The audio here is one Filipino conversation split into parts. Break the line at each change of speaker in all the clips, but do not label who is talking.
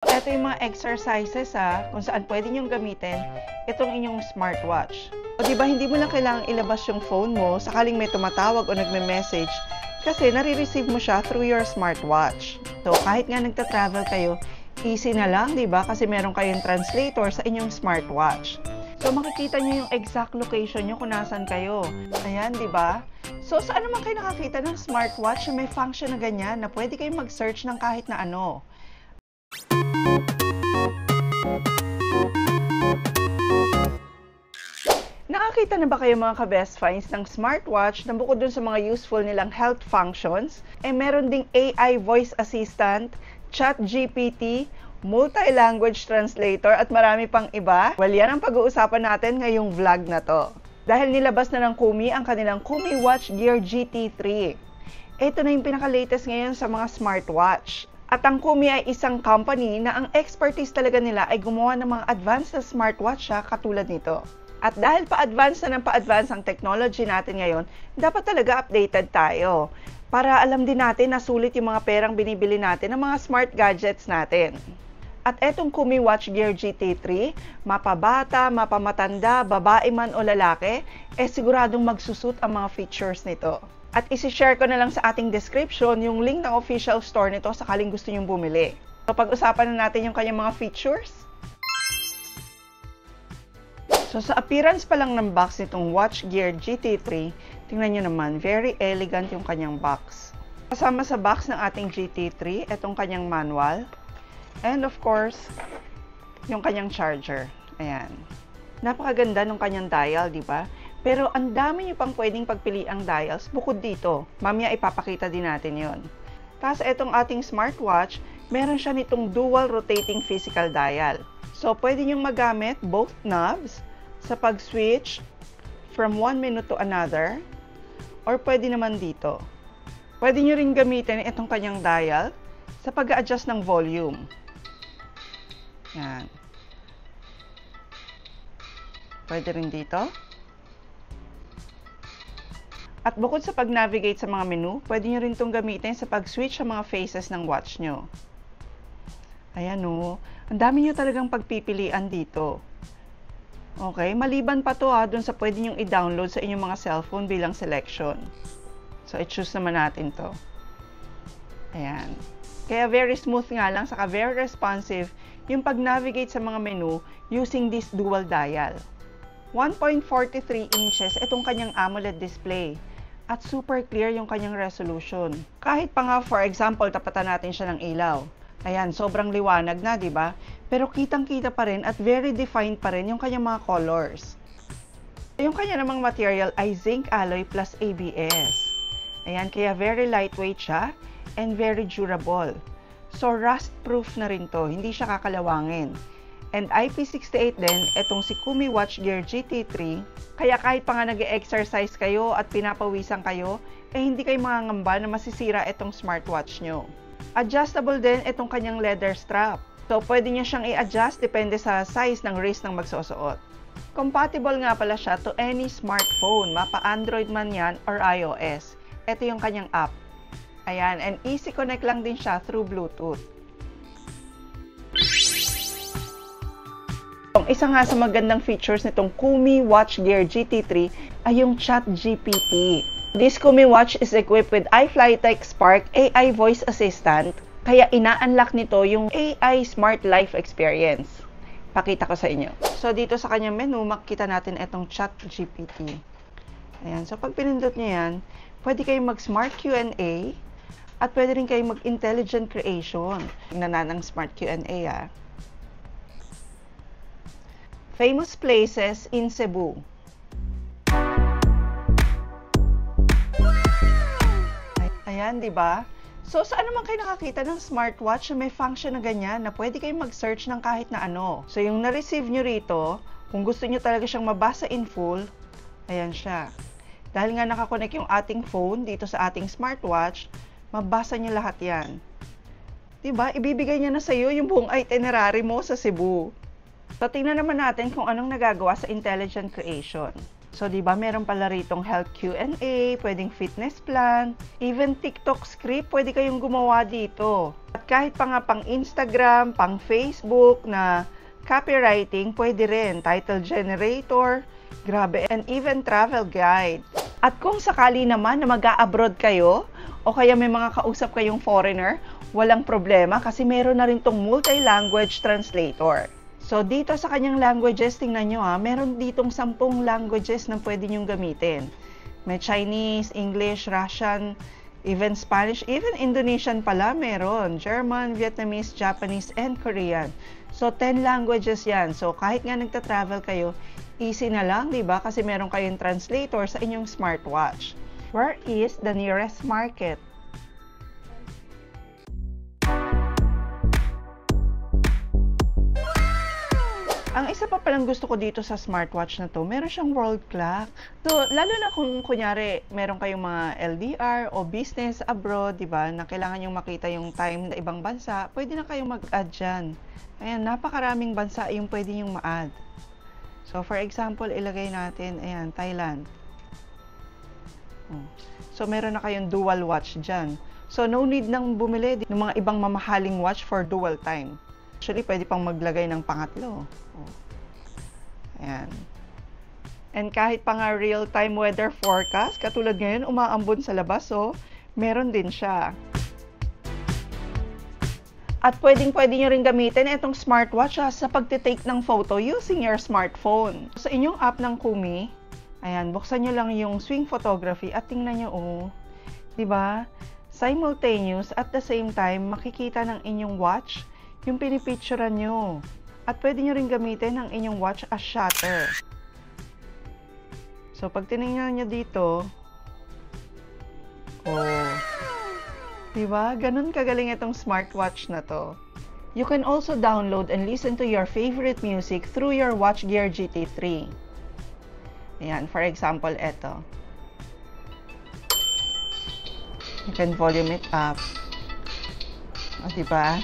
Ito yung mga exercises kung saan pwede niyong gamitin itong inyong smartwatch. O diba, hindi mo lang kailangang ilabas yung phone mo sakaling may tumatawag o nagme-message kasi nare-receive mo siya through your smartwatch. So kahit nga nagta-travel kayo, easy na lang, diba? Kasi meron kayong translator sa inyong smartwatch. So makikita niyo yung exact location niyo kung nasan kayo. Ayan, diba? So saan naman kayo nakakita ng smartwatch na may function na ganyan na pwede kayong mag-search ng kahit na ano? Nakakita na ba kayo mga ka-best finds ng smartwatch na bukod dun sa mga useful nilang health functions, meron ding AI voice assistant, ChatGPT, multi-language translator at marami pang iba? Well, yan ang pag-uusapan natin ngayong vlog na to. Dahil nilabas na ng Kumi ang kanilang Kumi Watch Gear GT3. Ito na yung pinaka-latest ngayon sa mga smartwatch. At ang Kumi ay isang company na ang expertise talaga nila ay gumawa ng mga advanced na smartwatch katulad nito. At dahil pa-advance na ng pa-advance ang technology natin ngayon, dapat talaga updated tayo. Para alam din natin na sulit yung mga perang binibili natin ng mga smart gadgets natin. At etong Kumi Watch Gear GT3, mapabata, mapamatanda, babae man o lalaki, siguradong magsusut ang mga features nito. At isi-share ko na lang sa ating description yung link ng official store nito sakaling gusto nyong bumili. So pag-usapan na natin yung kanyang mga features. So sa appearance pa lang ng box nitong Watch Gear GT3, tingnan nyo naman, very elegant yung kanyang box. Kasama sa box ng ating GT3, itong kanyang manual. And of course, yung kanyang charger. Ayan. Napakaganda ng kanyang dial, di ba? Pero ang dami nyo pang pwedeng pagpiliang dials bukod dito. Mamaya ipapakita din natin yon. Tapos itong ating smartwatch, meron siya nitong dual rotating physical dial. So pwede nyong magamit both knobs sa pag-switch from one minute to another, or pwede naman dito. Pwede nyo rin gamitin itong kanyang dial sa pag-adjust ng volume. Yan. Pwede rin dito. At bukod sa pag-navigate sa mga menu, pwede nyo rin itong gamitin sa pag-switch sa mga faces ng watch nyo. Ayan o. Ang dami nyo talagang pagpipilian dito. Okay, maliban pa to dun sa pwede nyong i-download sa inyong mga cellphone bilang selection. So, i-choose naman natin to. Ayan. Kaya very smooth nga lang, saka very responsive yung pag-navigate sa mga menu using this dual dial. 1.43 inches itong kanyang AMOLED display. At super clear yung kanyang resolution. Kahit pa nga, for example, tapatan natin siya ng ilaw. Ayan, sobrang liwanag na, di ba? Pero kitang-kita pa rin at very defined pa rin yung kanyang mga colors. Yung kanya namang material ay zinc alloy plus ABS. Ayan, kaya very lightweight siya and very durable. So, rust-proof na rin to. Hindi siya kakalawangin. And IP68 din, itong si Kumi Watch Gear GT3. Kaya kahit pa nga nag-exercise kayo at pinapawisan kayo, hindi kayo mangangamba na masisira itong smartwatch nyo. Adjustable din itong kanyang leather strap. So, pwede nyo siyang i-adjust depende sa size ng wrist ng magsusuot. Compatible nga pala siya to any smartphone, mapa Android man yan or iOS. Ito yung kanyang app. Ayan, and easy connect lang din siya through Bluetooth. Isa nga sa magandang features nitong Kumi Watch Gear GT3 ay yung ChatGPT. This Kumi Watch is equipped with iFlyTech Spark AI Voice Assistant, kaya ina-unlock nito yung AI Smart Life Experience. Pakita ko sa inyo. So, dito sa kanyang menu, makikita natin itong ChatGPT. Ayan. So, pag pinindot nyo yan, pwede kayong mag-Smart Q&A at pwede rin kayong mag-Intelligent Creation. Tingnan na ng Smart Q&A Famous places in Cebu. Ayan, di ba? So, saan naman kayo nakakita ng smartwatch na may function na ganyan na pwede kayong mag-search ng kahit na ano? So, yung na-receive nyo rito, kung gusto nyo talaga siyang mabasa in full, ayan siya. Dahil nga nakakonect yung ating phone dito sa ating smartwatch, mabasa nyo lahat yan. Di ba? Ibibigay niya na sa iyo yung buong itinerary mo sa Cebu. So, tingnan naman natin kung anong nagagawa sa Intelligent Creation. So, di ba, meron pala ritong health Q&A, pwedeng fitness plan, even TikTok script, pwede kayong gumawa dito. At kahit pa nga pang Instagram, pang Facebook na copywriting, pwede rin. Title generator, grabe, and even travel guide. At kung sakali naman na mag-a-abroad kayo, o kaya may mga kausap kayong foreigner, walang problema kasi meron na rin tong multi-language translator. So, dito sa kanyang languages, tingnan nyo meron ditong 10 languages na pwede nyong gamitin. May Chinese, English, Russian, even Spanish, even Indonesian pala meron. German, Vietnamese, Japanese, and Korean. So, 10 languages yan. So, kahit nga nagta-travel kayo, easy na lang, di ba? Kasi meron kayong translator sa inyong smartwatch. Where is the nearest market? Ang isa pa palang gusto ko dito sa smartwatch na to, meron siyang world clock. So, lalo na kung kunyari, meron kayong mga LDR o business abroad, di ba, na kailangan yung makita yung time na ibang bansa, pwede na kayong mag-add dyan. Ayan, napakaraming bansa yung pwede yung ma-add. So, for example, ilagay natin, ayan, Thailand. So, meron na kayong dual watch dyan. So, no need nang bumili ng mga ibang mamahaling watch for dual time. Actually, pwede pang maglagay ng pangatlo. Ayan. And kahit pa nga real-time weather forecast, katulad ngayon, umaambon sa labas, meron din siya. At pwedeng-pwede nyo rin gamitin itong smartwatch sa pagtitake ng photo using your smartphone. Sa inyong app ng Kumi, ayan, buksan nyo lang yung swing photography at tingnan nyo, diba? Simultaneous, at the same time, makikita ng inyong watch yung pinipicturean nyo. At pwede nyo rin gamitin ang inyong watch as shutter. So, pag tinignan nyo dito, diba? Ganun kagaling itong smartwatch na to. You can also download and listen to your favorite music through your WatchGear GT3. Ayan, for example, eto. You can volume it up. Diba?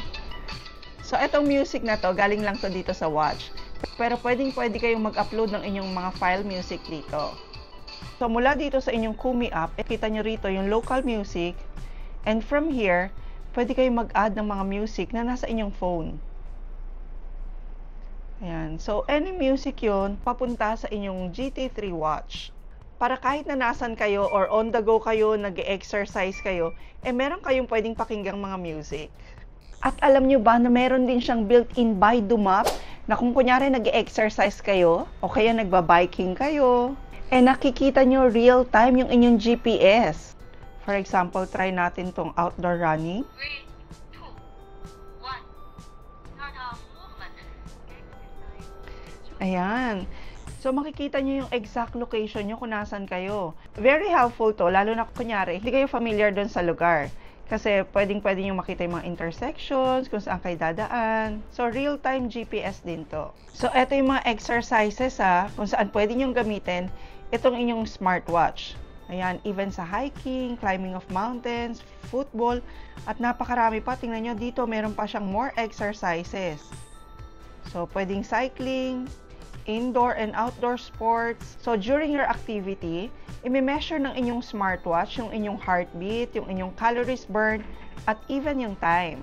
So, itong music na to, galing lang to dito sa watch. Pero pwede kayong mag-upload ng inyong mga file music dito. So, mula dito sa inyong Kumi app, kita nyo rito yung local music. And from here, pwede kayong mag-add ng mga music na nasa inyong phone. Ayan. So, any music yun, papunta sa inyong GT3 watch. Para kahit na nasan kayo or on the go kayo, nag-exercise kayo, meron kayong pwedeng pakinggang mga music. At alam nyo ba na meron din siyang built-in Baidu Map na kung kunyari nag-exercise kayo o kaya nagba-biking kayo, nakikita nyo real-time yung inyong GPS. For example, try natin tong outdoor running.
3, 2, 1. Start our movement.
Ayan. So, makikita nyo yung exact location nyo kung nasan kayo. Very helpful to, lalo na kunyari, hindi kayo familiar doon sa lugar. Kasi pwede nyo makita yung mga intersections, kung saan kayo dadaan. So, real-time GPS din to. So, eto yung mga exercises kung saan pwede nyo gamitin itong inyong smartwatch. Ayan, even sa hiking, climbing of mountains, football, at napakarami pa. Tingnan nyo dito, meron pa siyang more exercises. So, pwedeng cycling, indoor and outdoor sports. So, during your activity, i-measure ng inyong smartwatch yung inyong heartbeat, yung inyong calories burned, at even yung time.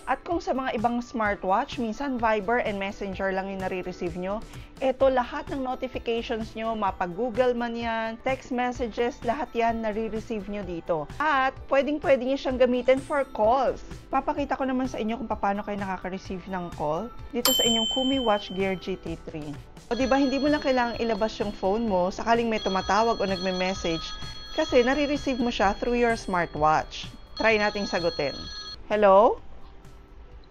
At kung sa mga ibang smartwatch, minsan Viber and Messenger lang yung nare-receive nyo, eto lahat ng notifications nyo, mapag-Google man yan, text messages, lahat yan nare-receive nyo dito. At pwedeng-pwede nyo siyang gamitin for calls. Papakita ko naman sa inyo kung paano kayo nakaka-receive ng call dito sa inyong Kumi WatchGear GT3. O diba, hindi mo lang kailangang ilabas yung phone mo sakaling may tumatawag o nagme-message kasi nare-receive mo siya through your smartwatch. Try nating sagutin. Hello?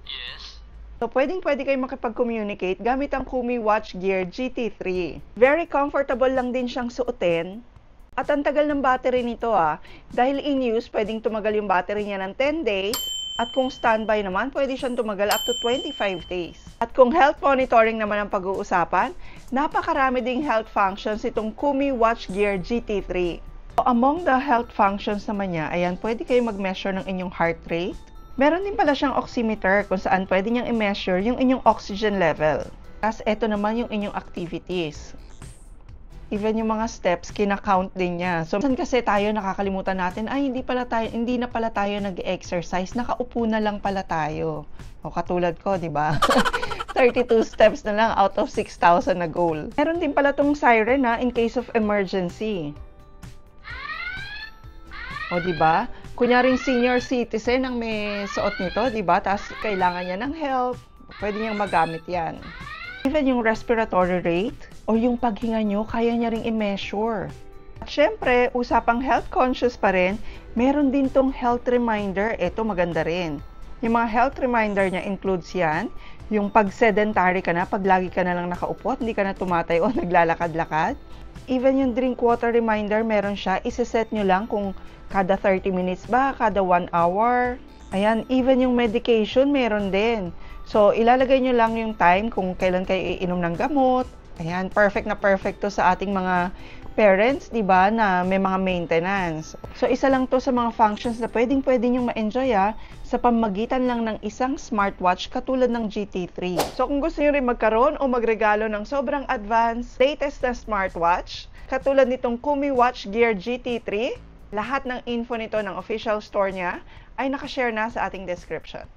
Yes.
So, pwedeng-pwede kayo makipag-communicate gamit ang Kumi WatchGear GT3. Very comfortable lang din siyang suotin. At ang tagal ng battery nito dahil in use, pwedeng tumagal yung battery niya ng 10 days. At kung standby naman, pwede siyang tumagal up to 25 days. At kung health monitoring naman ang pag-uusapan, napakarami ding health functions itong Kumi WatchGear GT3. So, among the health functions naman niya, ayan, pwede kayo mag-measure ng inyong heart rate. Meron din pala siyang oximeter kung saan pwede niyang i-measure yung inyong oxygen level. Tapos, eto naman yung inyong activities. Even yung mga steps, kina-count din niya. So, minsan kasi tayo nakakalimutan natin, ay hindi na pala tayo nag-exercise, nakaupo na lang pala tayo. O katulad ko, di ba? 32 steps na lang out of 6,000 na goal. Meron din pala tong siren in case of emergency. O di ba? Kunyaring senior citizen ang may suot nito, di ba? Tapos kailangan niya ng help. Pwede niyang magamit yan. Even yung respiratory rate o yung paghinga nyo, kaya niya ring i-measure. At syempre, usapang health conscious pa rin, meron din tong health reminder. Ito maganda rin. Yung mga health reminder niya includes yan, yung pag sedentary ka na, pag lagi ka na lang nakaupo, hindi ka na tumatay o naglalakad-lakad. Even yung drink water reminder, meron siya. Isa-set nyo lang kung kada 30 minutes ba, kada 1 hour. Ayan, even yung medication, meron din. So, ilalagay nyo lang yung time kung kailan kayo iinom ng gamot. Ayan, perfect na perfect to sa ating mga parents, di ba, na may mga maintenance. So, isa lang to sa mga functions na pwedeng-pwede nyo ma-enjoy sa pamagitan lang ng isang smartwatch katulad ng GT3. So, kung gusto nyo rin magkaroon o magregalo ng sobrang advanced, latest na smartwatch, katulad nitong Kumi Watch Gear GT3, lahat ng info nito ng official store niya ay nakashare na sa ating description.